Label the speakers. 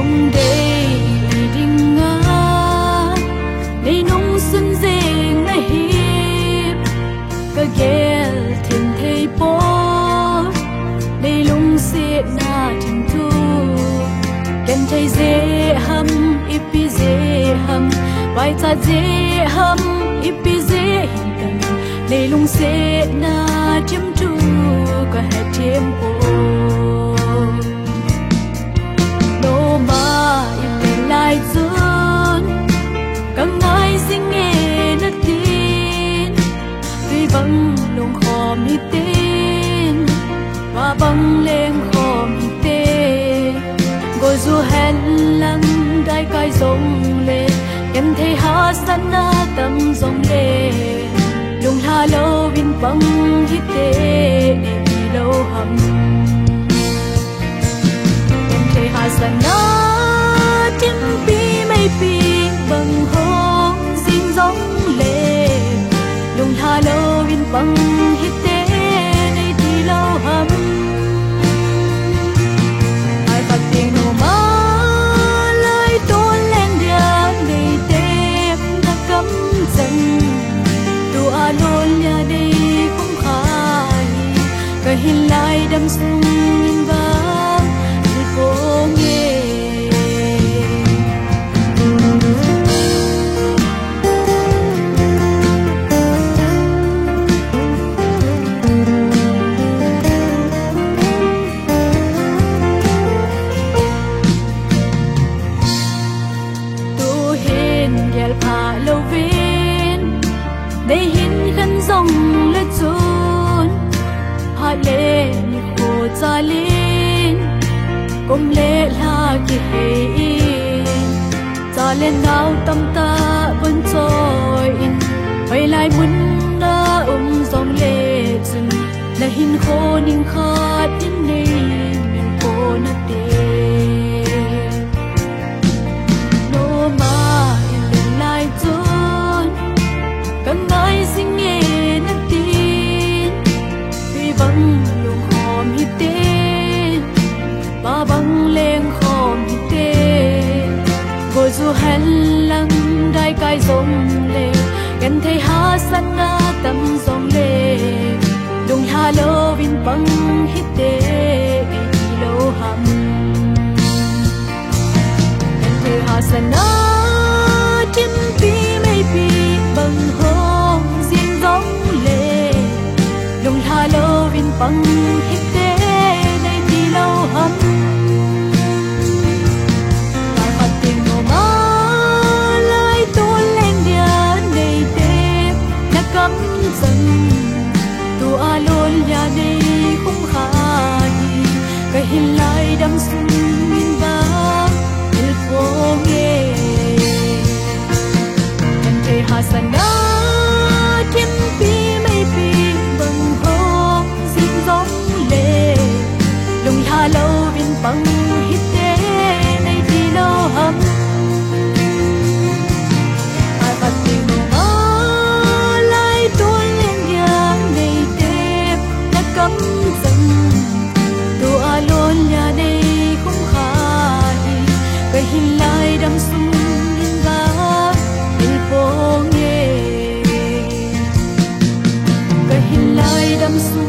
Speaker 1: song đây đình ngã đây nung xuân deng na hiệp ka gel thiên thầy bố đây lung sẽ na trình thu ken thầy dễ hâm ipi dễ hâm vai ta dễ hâm ipi dễ hình đây lung sẽ na chiếm thu ka hai chiếm bố đô ma ipi lai dun càng ai sinh nghe na tin tuy vắng lung khó mi tên và băng lên khó mi tên ngồi du hẹn lăng đại cai rong lệ em thấy ha san na tâm rong lệ lung ha lâu vin băng hít tê đi lâu hầm em thấy ha san na tim pi mây pi băng hong xin rong lệ lung ha lâu vin băng hít tê đi lâu hầm ai phát tiếng nô ma lời tôn lên dia để đẹp đã cấm dần tu a lôn nhà đây không khai cái hình lại đâm sung nhìn vang đi vô nghe lâu viên đây hin khăn rong lệ chun ha lệ ni khô cha lên cùng lệ la ki hein cha lên nào tâm ta vẫn trôi in quay lại muốn đã rong lệ chun là hin khô ning khát in này min khô na te no ma in lại chun càng ai sinh nghe na tin tuy vắng lung khom hi tên ba băng lên khom hi tên ngồi du hẹn lăng đại cai rong lệ em thấy ha san na tâm rong lệ lung ha lâu vin băng hi tê đi lâu hầm em thấy ha san na tim pi mây pi băng hong xin rong lệ lung ha lâu vin băng hít tê đây đi lâu hầm ai phát tiếng nô ma lời tôn lên dia đây đẹp đã cấm dần tu a lôn nhà đây không khai cái hình lại đâm sung min vang il vô nghe em thấy ha san na tim pi mây pi băng hong xin rong lệ lung ha lâu vin băng hít tê đây đi lâu hầm ai phát tiếng nô ma lại tôn lên dia đây đẹp đã cấm dần tu a lôn nhà đây không khai cái hình lại đâm sung in vang il vô nghe cái hình lại đâm sung